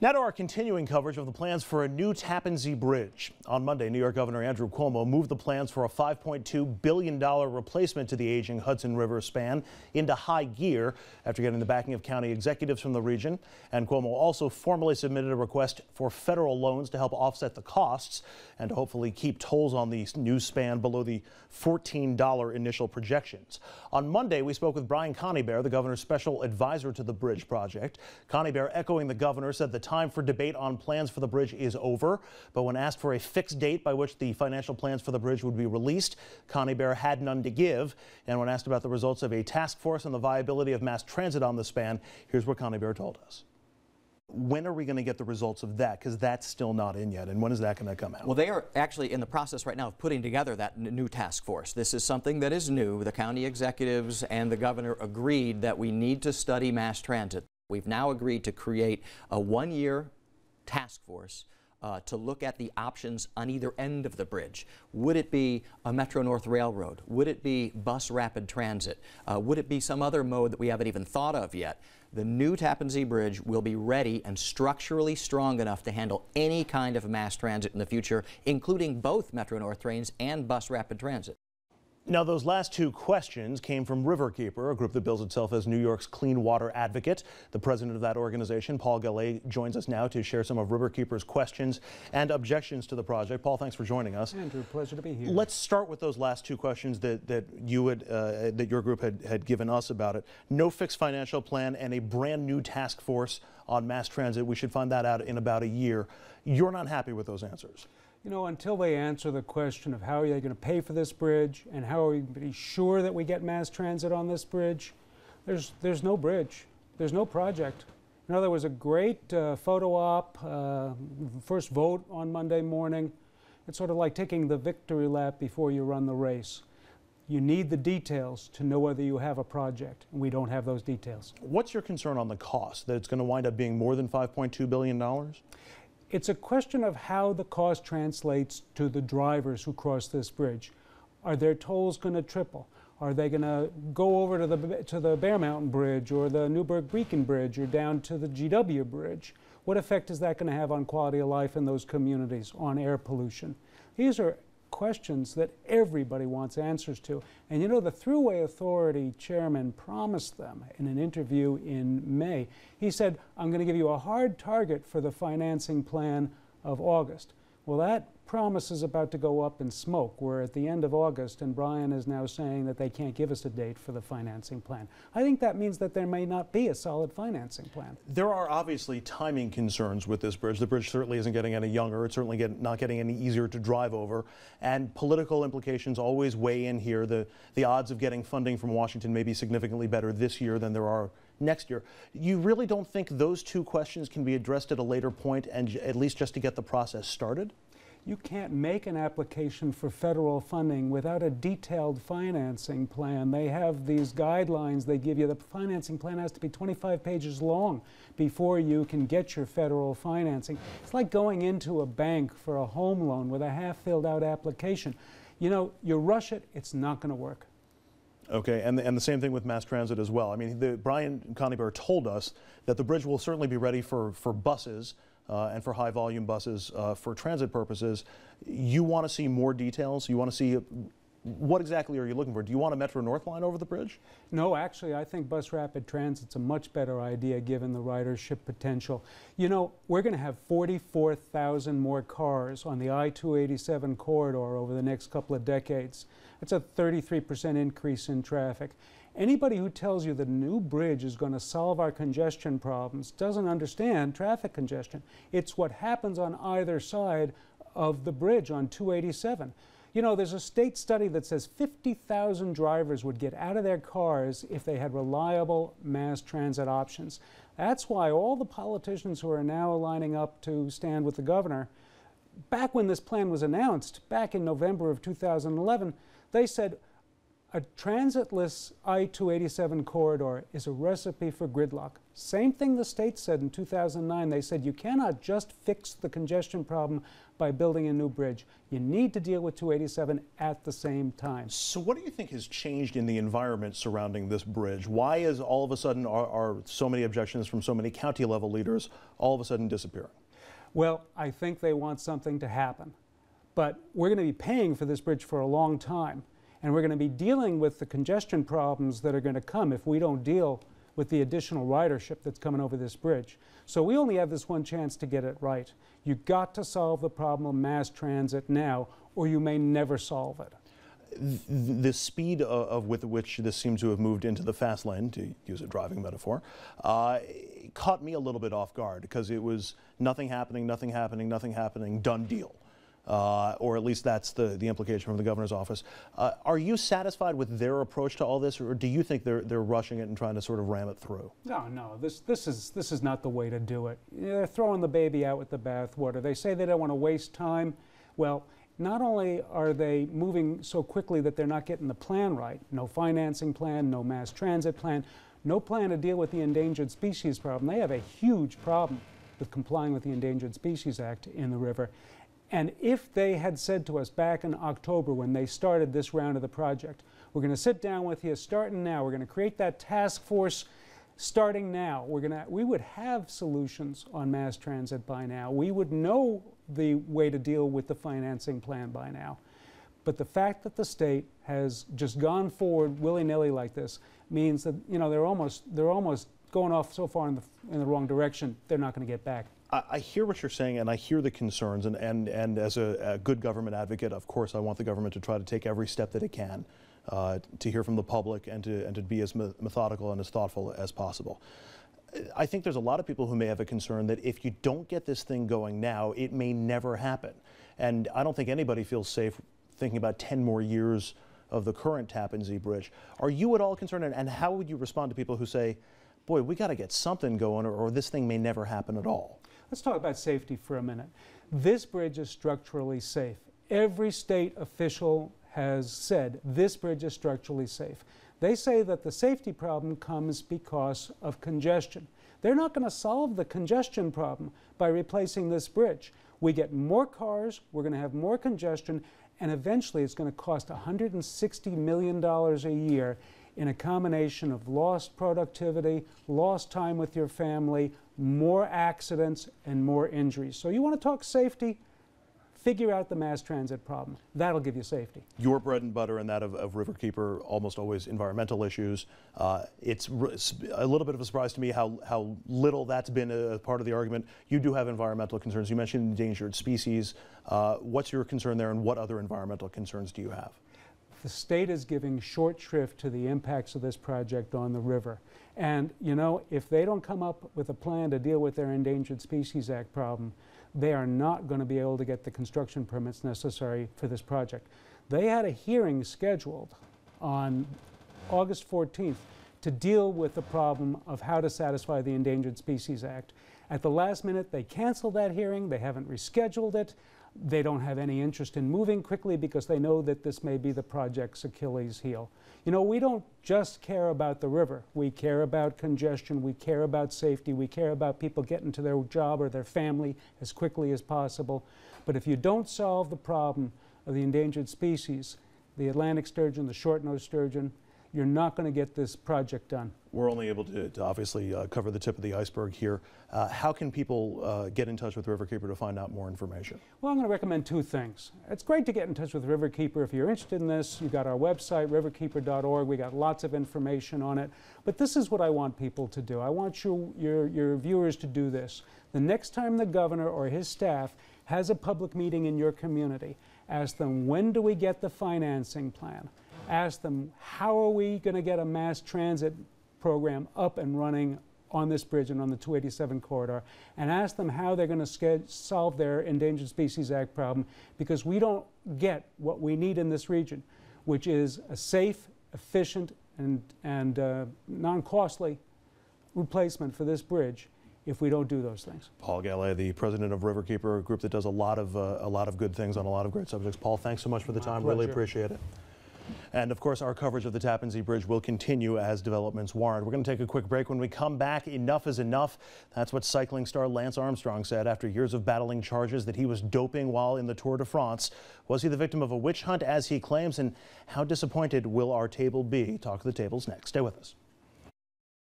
Now to our continuing coverage of the plans for a new Tappan Zee bridge. On Monday, New York Governor Andrew Cuomo moved the plans for a $5.2 billion replacement to the aging Hudson River span into high gear after getting the backing of county executives from the region. And Cuomo also formally submitted a request for federal loans to help offset the costs and to hopefully keep tolls on the new span below the $14 initial projections. On Monday, we spoke with Brian Conybeare, the governor's special advisor to the bridge project. Conybeare, echoing the governor, said the time for debate on plans for the bridge is over, but when asked for a fixed date by which the financial plans for the bridge would be released, Conybeare had none to give. And when asked about the results of a task force on the viability of mass transit on the span, here's what Conybeare told us. When are we going to get the results of that? Because that's still not in yet. And when is that going to come out? Well, they are actually in the process right now of putting together that new task force. This is something that is new. The county executives and the governor agreed that we need to study mass transit. We've now agreed to create a one-year task force to look at the options on either end of the bridge. Would it be a Metro North Railroad? Would it be bus rapid transit? Would it be some other mode that we haven't even thought of yet? The new Tappan Zee Bridge will be ready and structurally strong enough to handle any kind of mass transit in the future, including both Metro North trains and bus rapid transit. Now, those last two questions came from Riverkeeper, a group that bills itself as New York's clean water advocate. The president of that organization, Paul Gallet, joins us now to share some of Riverkeeper's questions and objections to the project. Paul, thanks for joining us. Andrew, pleasure to be here. Let's start with those last two questions that your group had given us about it. No fixed financial plan and a brand new task force on mass transit. We should find that out in about a year. You're not happy with those answers? You know, until they answer the question of how are they going to pay for this bridge and how are we going to be sure that we get mass transit on this bridge, there's no bridge. There's no project. You know, there was a great photo op, first vote on Monday morning. It's sort of like taking the victory lap before you run the race. You need the details to know whether you have a project, and we don't have those details. What's your concern on the cost, that it's going to wind up being more than $5.2 billion? It's a question of how the cost translates to the drivers who cross this bridge. Are their tolls going to triple? Are they going to go over to the Bear Mountain Bridge or the Newburgh-Beacon Bridge or down to the GW Bridge? What effect is that going to have on quality of life in those communities, on air pollution? These are questions that everybody wants answers to. And you know, the Thruway Authority chairman promised them in an interview in May. He said, I'm going to give you a hard target for the financing plan of August. Well, that promise is about to go up in smoke. We're at the end of August, and Brian is now saying that they can't give us a date for the financing plan. I think that means that there may not be a solid financing plan. There are obviously timing concerns with this bridge. The bridge certainly isn't getting any younger. It's certainly not getting any easier to drive over. And political implications always weigh in here. The odds of getting funding from Washington may be significantly better this year than there are next year. You really don't think those two questions can be addressed at a later point, and at least just to get the process started? You can't make an application for federal funding without a detailed financing plan. They have these guidelines they give you. The financing plan has to be 25 pages long before you can get your federal financing. It's like going into a bank for a home loan with a half-filled out application. You know, you rush it, it's not going to work. Okay, and the same thing with mass transit as well. I mean, Brian Conybeare told us that the bridge will certainly be ready for buses and for high-volume buses for transit purposes. You want to see more details? You want to see what exactly are you looking for? Do you want a Metro North line over the bridge? No, actually, I think bus rapid transit's a much better idea given the ridership potential. You know, we're going to have 44,000 more cars on the I-287 corridor over the next couple of decades. That's a 33% increase in traffic. Anybody who tells you the new bridge is going to solve our congestion problems doesn't understand traffic congestion. It's what happens on either side of the bridge on 287. You know, there's a state study that says 50,000 drivers would get out of their cars if they had reliable mass transit options. That's why all the politicians who are now lining up to stand with the governor, back when this plan was announced, back in November of 2011, they said a transitless I-287 corridor is a recipe for gridlock. Same thing the state said in 2009. They said you cannot just fix the congestion problem by building a new bridge. You need to deal with 287 at the same time. So what do you think has changed in the environment surrounding this bridge? Why is all of a sudden are so many objections from so many county level leaders all of a sudden disappearing? Well, I think they want something to happen. But we're going to be paying for this bridge for a long time. And we're going to be dealing with the congestion problems that are going to come if we don't deal with the additional ridership that's coming over this bridge. So we only have this one chance to get it right. You've got to solve the problem of mass transit now, or you may never solve it. The speed with which this seems to have moved into the fast lane, to use a driving metaphor, caught me a little bit off guard because it was nothing happening, nothing happening, nothing happening, done deal. Or at least that's the implication from the governor's office. Are you satisfied with their approach to all this, or do you think they're rushing it and trying to sort of ram it through? No, this is not the way to do it. They're throwing the baby out with the bathwater. They say they don't want to waste time. Well, not only are they moving so quickly that they're not getting the plan right, no financing plan, no mass transit plan, no plan to deal with the endangered species problem. They have a huge problem with complying with the Endangered Species Act in the river. And if they had said to us back in October when they started this round of the project, we're going to sit down with you starting now, we're going to create that task force starting now, we would have solutions on mass transit by now. We would know the way to deal with the financing plan by now. But the fact that the state has just gone forward willy-nilly like this means that, you know, they're almost going off so far in the wrong direction, they're not going to get back. I hear what you're saying, and I hear the concerns, and as a good government advocate, of course, I want the government to try to take every step that it can to hear from the public and to be as methodical and as thoughtful as possible. I think there's a lot of people who may have a concern that if you don't get this thing going now, it may never happen. And I don't think anybody feels safe thinking about 10 more years of the current Tappan Zee Bridge. Are you at all concerned, and how would you respond to people who say, boy, we got to get something going, or this thing may never happen at all? Let's talk about safety for a minute. This bridge is structurally safe. Every state official has said this bridge is structurally safe. They say that the safety problem comes because of congestion. They're not going to solve the congestion problem by replacing this bridge. We get more cars, we're going to have more congestion, and eventually it's going to cost $160 million a year in a combination of lost productivity, lost time with your family, more accidents, and more injuries. So you want to talk safety? Figure out the mass transit problem. That'll give you safety. Your bread and butter and that of Riverkeeper, almost always environmental issues. It's a little bit of a surprise to me how little that's been a part of the argument. You do have environmental concerns. You mentioned endangered species. What's your concern there, and what other environmental concerns do you have? The state is giving short shrift to the impacts of this project on the river. And, you know, if they don't come up with a plan to deal with their Endangered Species Act problem, they are not going to be able to get the construction permits necessary for this project. They had a hearing scheduled on August 14th to deal with the problem of how to satisfy the Endangered Species Act. At the last minute, they canceled that hearing. They haven't rescheduled it. They don't have any interest in moving quickly because they know that this may be the project's Achilles heel. You know, we don't just care about the river. We care about congestion. We care about safety. We care about people getting to their job or their family as quickly as possible. But if you don't solve the problem of the endangered species, the Atlantic sturgeon, the short-nosed sturgeon, you're not going to get this project done. We're only able to obviously cover the tip of the iceberg here. How can people get in touch with Riverkeeper to find out more information? Well, I'm going to recommend two things. It's great to get in touch with Riverkeeper if you're interested in this. You've got our website, riverkeeper.org. We got lots of information on it. But this is what I want people to do. I want your viewers to do this. The next time the governor or his staff has a public meeting in your community, ask them, when do we get the financing plan? Ask them, how are we going to get a mass transit program up and running on this bridge and on the 287 corridor, and ask them how they're going to solve their Endangered Species Act problem, because we don't get what we need in this region, which is a safe, efficient, and non-costly replacement for this bridge if we don't do those things. Paul Gallet, the president of Riverkeeper, a group that does a lot of good things on a lot of great subjects. Paul, thanks so much for the time. Really appreciate it. And of course, our coverage of the Tappan Zee Bridge will continue as developments warrant. We're going to take a quick break. When we come back, enough is enough. That's what cycling star Lance Armstrong said after years of battling charges that he was doping while in the Tour de France. Was he the victim of a witch hunt, as he claims, and how disappointed will our table be? Talk of the Tables next. Stay with us.